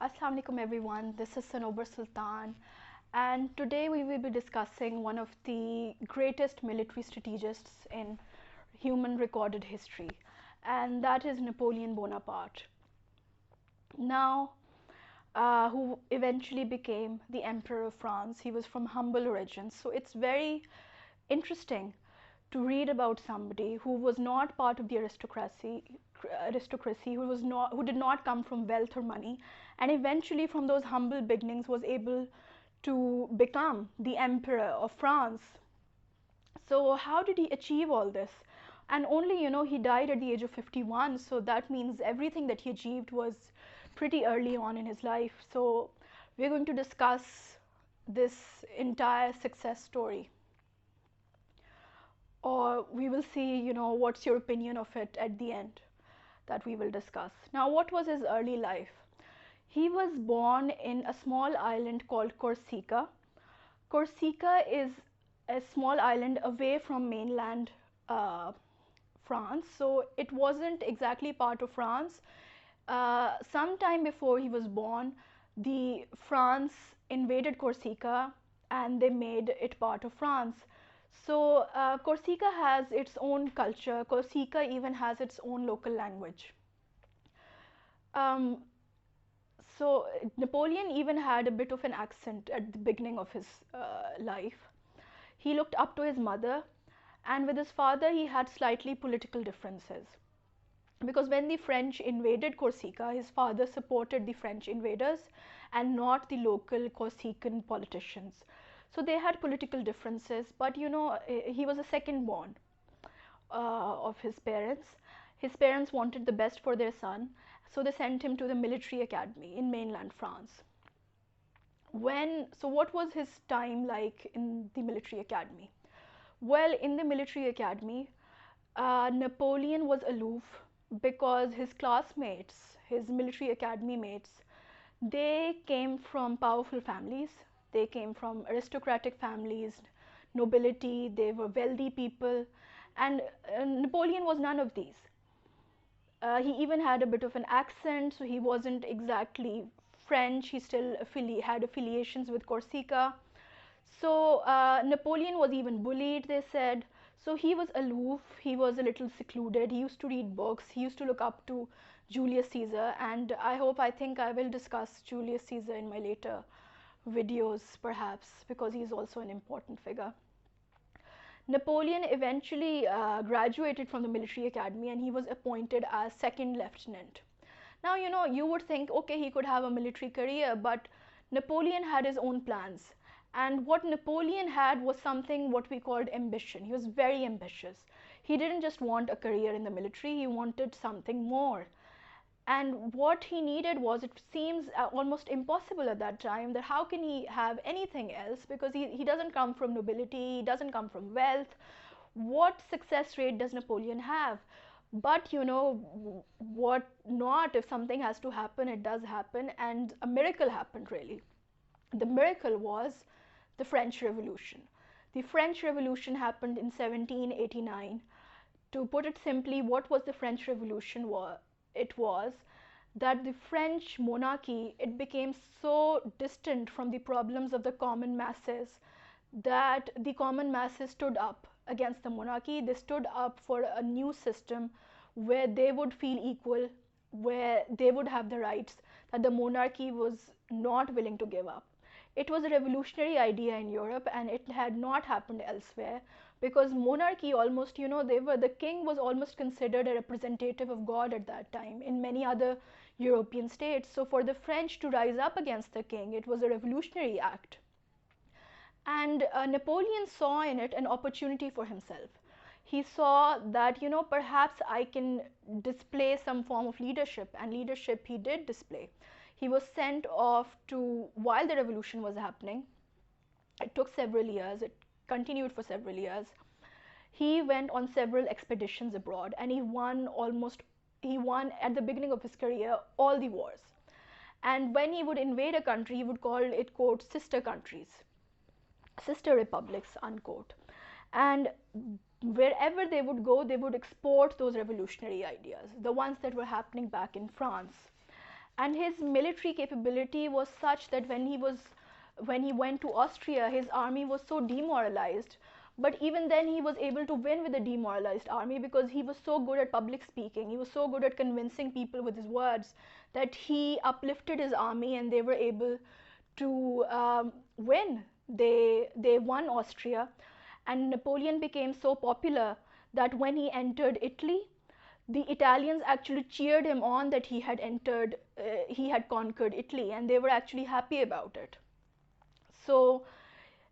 Assalamu alaikum everyone, this is Sanobar Sultan, and today we will be discussing one of the greatest military strategists in human recorded history, and that is Napoleon Bonaparte. Now, who eventually became the Emperor of France. He was from humble origins, so it's very interesting to read about somebody who was not part of the aristocracy, who did not come from wealth or money, and eventually from those humble beginnings was able to become the Emperor of France. So how did he achieve all this? And only, he died at the age of 51, so that means everything that he achieved was pretty early on in his life. So we're going to discuss this entire success story, or we will see, what's your opinion of it at the end, that we will discuss. Now, what was his early life? He was born in a small island called Corsica. Corsica is a small island away from mainland France, so it wasn't exactly part of France. Sometime before he was born, the France invaded Corsica and they made it part of France. So Corsica has its own culture. Corsica even has its own local language. Um, so Napoleon even had a bit of an accent at the beginning of his life. He looked up to his mother, and with his father he had slightly political differences. Because when the French invaded Corsica, his father supported the French invaders and not the local Corsican politicians. So they had political differences, but he was a second born of his parents. His parents wanted the best for their son, so they sent him to the military academy in mainland France. So what was his time like in the military academy? Well, in the military academy, Napoleon was aloof because his classmates, his military academy mates, they came from powerful families. They came from aristocratic families, nobility, they were wealthy people, and Napoleon was none of these. He even had a bit of an accent, so he wasn't exactly French. He still had affiliations with Corsica. So Napoleon was even bullied, they said. So he was aloof, he was a little secluded, he used to read books, he used to look up to Julius Caesar, and I think I will discuss Julius Caesar in my later videos perhaps, because he's also an important figure. Napoleon eventually graduated from the military academy and he was appointed as second lieutenant. Now, you would think, okay, he could have a military career, but Napoleon had his own plans. And what Napoleon had was something what we called ambition. He was very ambitious. He didn't just want a career in the military, he wanted something more. And what he needed was, it seems almost impossible at that time, that how can he have anything else, because he doesn't come from nobility, he doesn't come from wealth. What success rate does Napoleon have? But what not, if something has to happen, it does happen, and a miracle happened really. The miracle was the French Revolution. The French Revolution happened in 1789. To put it simply, what was the French Revolution? It was that the French monarchy, it became so distant from the problems of the common masses that the common masses stood up against the monarchy. They stood up for a new system where they would feel equal, where they would have the rights that the monarchy was not willing to give up. It was a revolutionary idea in Europe, and it had not happened elsewhere, because monarchy almost, the king was almost considered a representative of God at that time in many other European states. So for the French to rise up against the king, it was a revolutionary act. And Napoleon saw in it an opportunity for himself. He saw that, perhaps I can display some form of leadership, and leadership he did display. He was sent off while the revolution was happening. It took several years, it continued for several years. He went on several expeditions abroad, and he won at the beginning of his career all the wars. And when he would invade a country, he would call it, quote, sister countries, sister republics, unquote. And wherever they would go, they would export those revolutionary ideas, the ones that were happening back in France. And his military capability was such that when he went to Austria, his army was so demoralized. But even then, he was able to win with a demoralized army because he was so good at public speaking. He was so good at convincing people with his words that he uplifted his army and they were able to win. They won Austria, and Napoleon became so popular that when he entered Italy, the Italians actually cheered him on that he had conquered Italy, and they were actually happy about it. So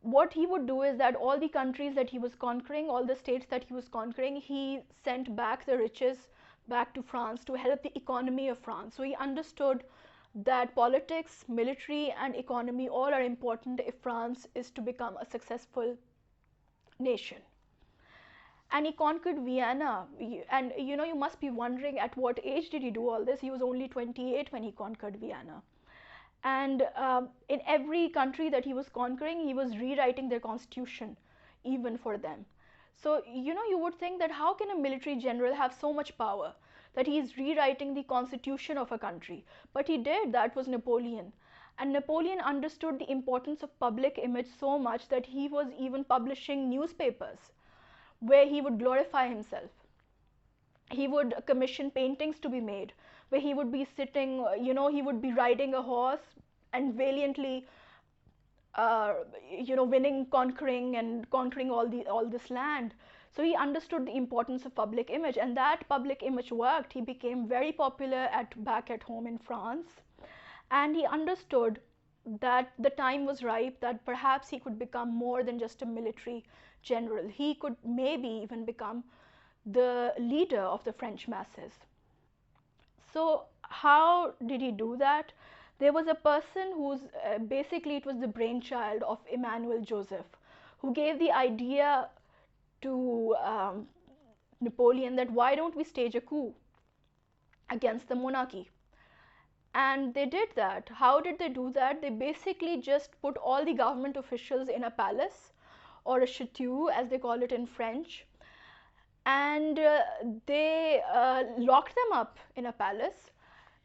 what he would do is that all the countries that he was conquering, all the states that he was conquering, he sent back the riches back to France to help the economy of France. So he understood that politics, military, and economy all are important if France is to become a successful nation. And he conquered Vienna. And you must be wondering, at what age did he do all this? He was only 28 when he conquered Vienna. And in every country that he was conquering, he was rewriting their constitution, even for them. So you would think that how can a military general have so much power that he is rewriting the constitution of a country? But he did. That was Napoleon. And Napoleon understood the importance of public image so much that he was even publishing newspapers where he would glorify himself. He would commission paintings to be made where he would be sitting, he would be riding a horse and valiantly, winning, conquering all this land. So he understood the importance of public image, and that public image worked. He became very popular back at home in France, and he understood that the time was ripe, that perhaps he could become more than just a military general. He could maybe even become the leader of the French masses. So how did he do that? There was a person who's basically, it was the brainchild of Emmanuel Joseph, who gave the idea to Napoleon that why don't we stage a coup against the monarchy? And they did that. How did they do that? They basically just put all the government officials in a palace, or a chateau as they call it in French, and they locked them up in a palace.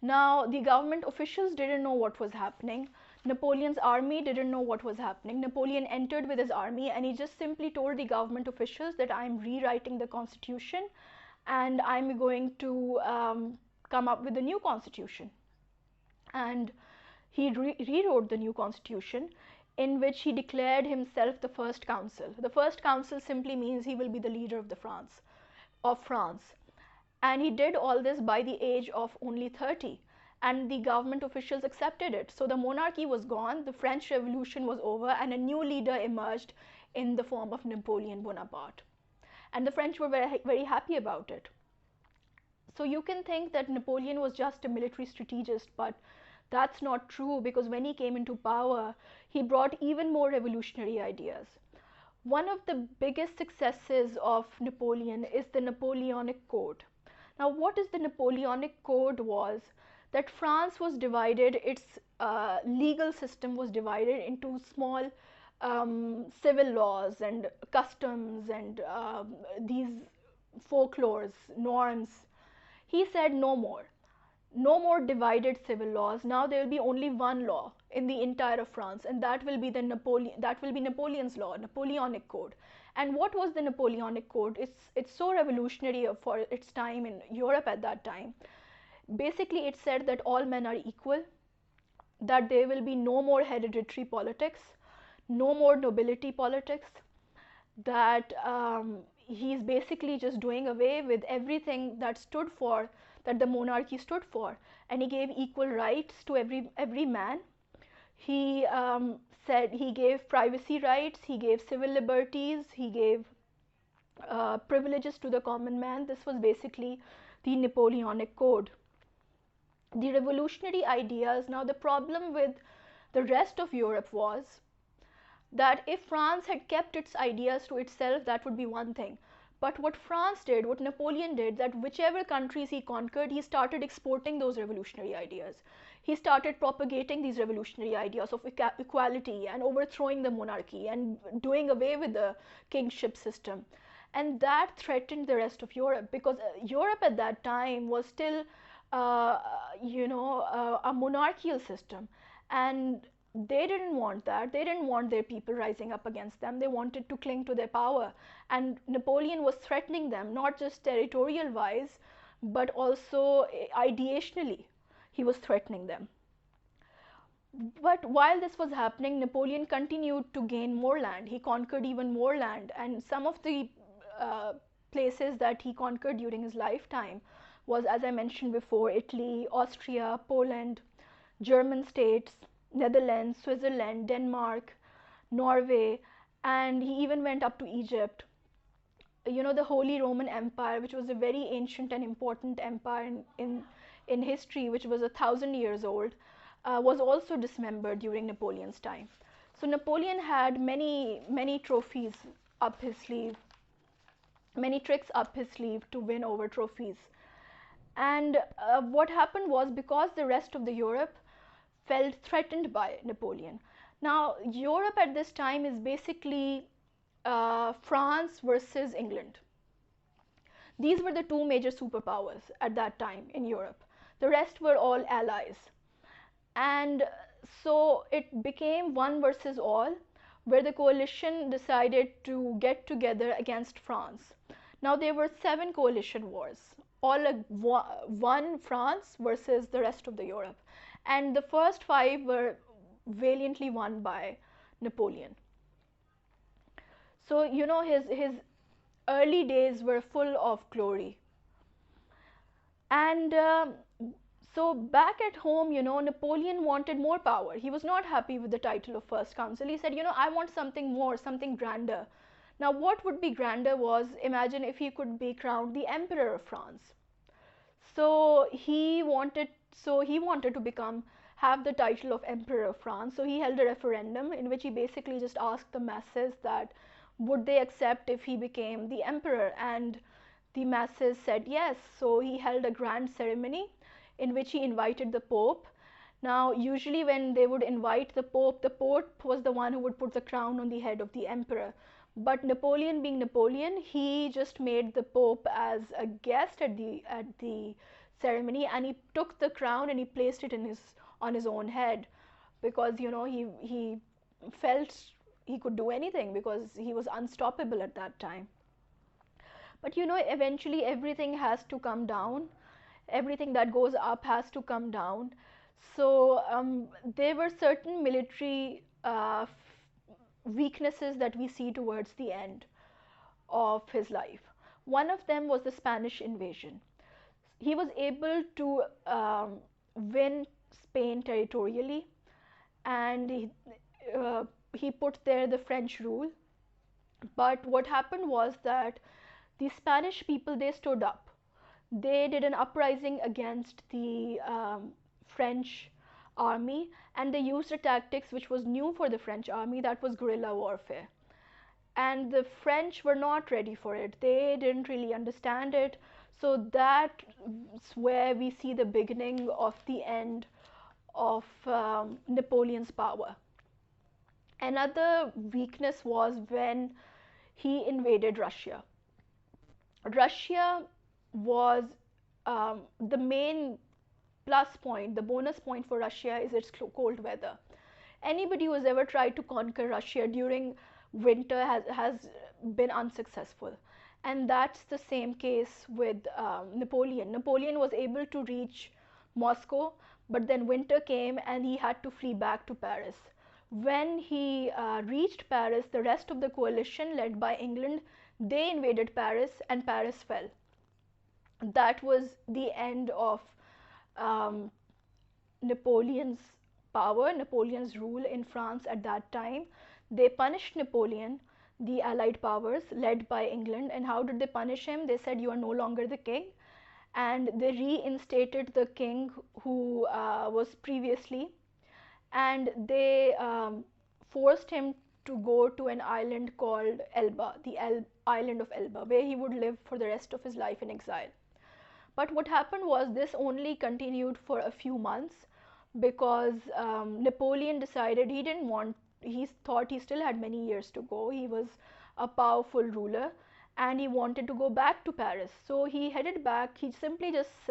Now, the government officials didn't know what was happening. Napoleon's army didn't know what was happening. Napoleon entered with his army and he just simply told the government officials that I'm rewriting the constitution and I'm going to come up with a new constitution. And he rewrote the new constitution, in which he declared himself the first consul. The first consul simply means he will be the leader of France. And he did all this by the age of only 30, and the government officials accepted it. So the monarchy was gone, the French Revolution was over, and a new leader emerged in the form of Napoleon Bonaparte. And the French were very, very happy about it. So you can think that Napoleon was just a military strategist, but that's not true, because when he came into power, he brought even more revolutionary ideas. One of the biggest successes of Napoleon is the Napoleonic Code. Now, what is the Napoleonic Code was that France was divided, its legal system was divided into small civil laws and customs and these folklores, norms. He said no more. No more divided civil laws. Now there will be only one law in the entire of France, and that will be Napoleon's law, Napoleonic Code. And what was the Napoleonic Code? It's so revolutionary for its time in Europe at that time. Basically, it said that all men are equal, that there will be no more hereditary politics, no more nobility politics, that he's basically just doing away with everything that the monarchy stood for, and he gave equal rights to every man. He said he gave privacy rights, he gave civil liberties, he gave privileges to the common man. This was basically the Napoleonic Code. The revolutionary ideas. Now, the problem with the rest of Europe was that if France had kept its ideas to itself, that would be one thing. But what France did, what Napoleon did, that whichever countries he conquered, he started exporting those revolutionary ideas. He started propagating these revolutionary ideas of equality and overthrowing the monarchy and doing away with the kingship system. And that threatened the rest of Europe, because Europe at that time was still a monarchical system, and they didn't want that. They didn't want their people rising up against them. They wanted to cling to their power, and Napoleon was threatening them, not just territorial wise, but also ideationally. He was threatening them. But while this was happening, Napoleon continued to gain more land. He conquered even more land, and some of the uh, places that he conquered during his lifetime was, as I mentioned before, Italy, Austria, Poland, German states, Netherlands, Switzerland, Denmark, Norway, and he even went up to Egypt. The Holy Roman Empire, which was a very ancient and important empire in history, which was 1,000 years old, was also dismembered during Napoleon's time. So Napoleon had many trophies up his sleeve, many tricks up his sleeve to win over trophies. And what happened was, because the rest of the Europe felt threatened by Napoleon. Now, Europe at this time is basically France versus England. These were the two major superpowers at that time in Europe. The rest were all allies. And so it became one versus all, where the coalition decided to get together against France. Now, there were 7 coalition wars, all one France versus the rest of the Europe. And the first 5 were valiantly won by Napoleon. So, his early days were full of glory. And so back at home, Napoleon wanted more power. He was not happy with the title of First Consul. He said, I want something more, something grander. Now, what would be grander was, imagine if he could be crowned the Emperor of France. So he wanted to have the title of Emperor of France. So he held a referendum in which he basically just asked the masses that would they accept if he became the emperor, and the masses said yes. So he held a grand ceremony in which he invited the Pope. Now, usually when they would invite the Pope was the one who would put the crown on the head of the emperor. But Napoleon, being Napoleon, he just made the Pope as a guest at the ceremony, and he took the crown and he placed it on his own head, because he felt he could do anything, because he was unstoppable at that time. But eventually everything has to come down. Everything that goes up has to come down. So there were certain military weaknesses that we see towards the end of his life. One of them was the Spanish invasion. He was able to win Spain territorially, and he put there the French rule. But what happened was that the Spanish people, they stood up. They did an uprising against the French army, and they used a tactics which was new for the French army, that was guerrilla warfare. And the French were not ready for it. They didn't really understand it. So that's where we see the beginning of the end of Napoleon's power. Another weakness was when he invaded Russia. Russia was the main plus point, the bonus point for Russia is its cold weather. Anybody who has ever tried to conquer Russia during winter has been unsuccessful. And that's the same case with Napoleon. Napoleon was able to reach Moscow, but then winter came and he had to flee back to Paris. When he reached Paris, the rest of the coalition led by England, they invaded Paris, and Paris fell. That was the end of Napoleon's power, Napoleon's rule in France at that time. They punished Napoleon, the Allied powers led by England. And how did they punish him? They said, you are no longer the king. And they reinstated the king who was previously, and they forced him to go to an island called Elba, the island of Elba, where he would live for the rest of his life in exile. But what happened was, this only continued for a few months, because Napoleon decided he thought he still had many years to go. He was a powerful ruler and he wanted to go back to Paris. So he headed back. He simply just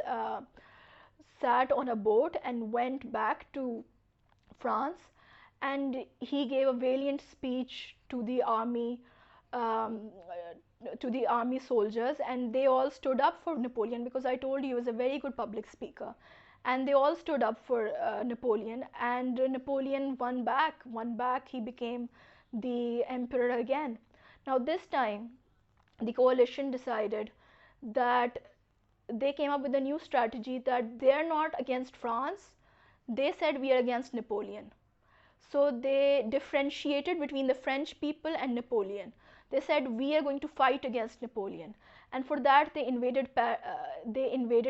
sat on a boat and went back to France, and he gave a valiant speech um, to the army soldiers, and they all stood up for Napoleon, because I told you he was a very good public speaker, and they all stood up for Napoleon, and Napoleon won back. He became the emperor again. Now this time, the coalition decided that they came up with a new strategy, that they're not against France. They said we are against Napoleon. So they differentiated between the French people and Napoleon. They said we are going to fight against Napoleon, and for that they invaded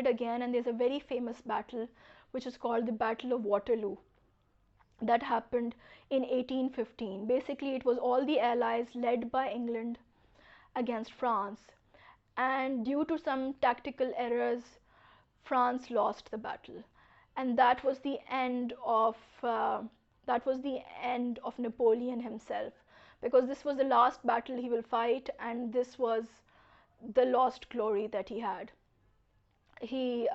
again. And there's a very famous battle which is called the Battle of Waterloo, that happened in 1815. Basically, it was all the allies led by England against France, and due to some tactical errors, France lost the battle, and that was the end of Napoleon himself, because this was the last battle he will fight, and this was the lost glory that he had. He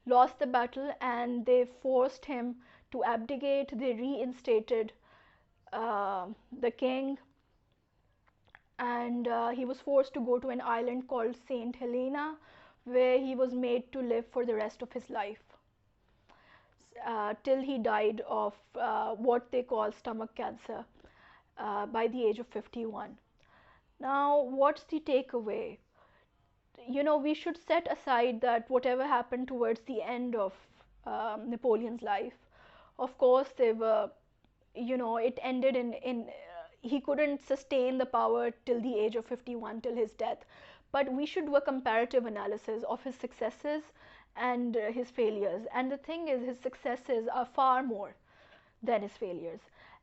lost the battle, and they forced him to abdicate. They reinstated the king, and he was forced to go to an island called Saint Helena, where he was made to live for the rest of his life, till he died of what they call stomach cancer by the age of 51. Now, what's the takeaway? We should set aside that whatever happened towards the end of Napoleon's life, of course, it ended in he couldn't sustain the power till the age of 51, till his death. But we should do a comparative analysis of his successes and his failures. And the thing is, his successes are far more than his failures.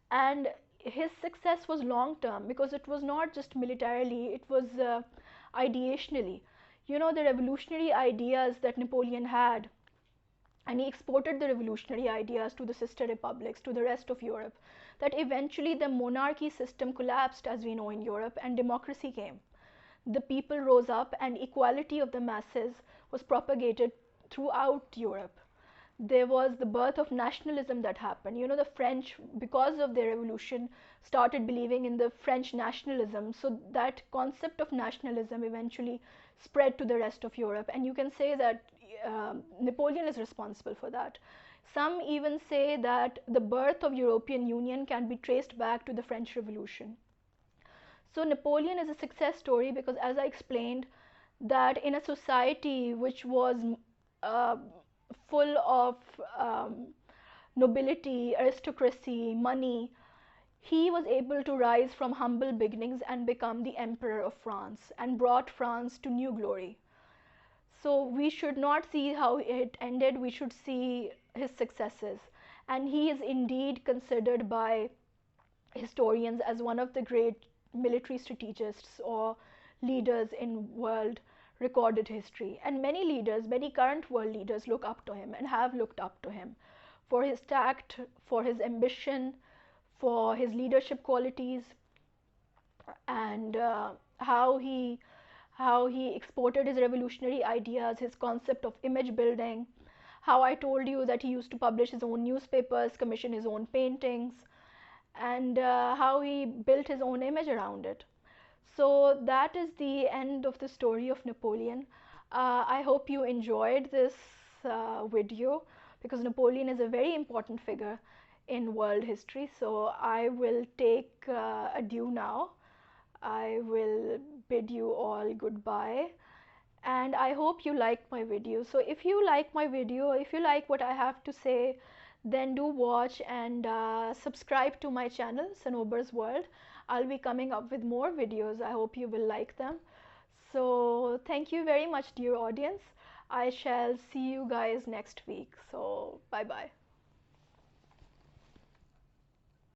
And his success was long term, because it was not just militarily, it was ideationally. The revolutionary ideas that Napoleon had, and he exported the revolutionary ideas to the sister republics, to the rest of Europe, that eventually the monarchy system collapsed, as we know, in Europe, and democracy came. The people rose up, and equality of the masses was propagated throughout Europe. There was the birth of nationalism that happened. The French, because of their revolution, started believing in the French nationalism. So that concept of nationalism eventually spread to the rest of Europe. And you can say that Napoleon is responsible for that. Some even say that the birth of European Union can be traced back to the French Revolution. So Napoleon is a success story, because, as I explained, that in a society which was uh, full of nobility, aristocracy, money, he was able to rise from humble beginnings and become the emperor of France, and brought France to new glory. So we should not see how it ended, we should see his successes. And he is indeed considered by historians as one of the great military strategists or leaders in world recorded history. And many leaders, many current world leaders, look up to him and have looked up to him for his tact, for his ambition, for his leadership qualities, and how he exported his revolutionary ideas, his concept of image building, how I told you that he used to publish his own newspapers, commission his own paintings, and how he built his own image around it. So that is the end of the story of Napoleon. I hope you enjoyed this video, because Napoleon is a very important figure in world history. So I will take adieu now. I will bid you all goodbye, and I hope you like my video. So if you like my video, if you like what I have to say, then do watch and subscribe to my channel, Sanobar's World. I'll be coming up with more videos. I hope you will like them. So thank you very much, dear audience. I shall see you guys next week. So bye bye.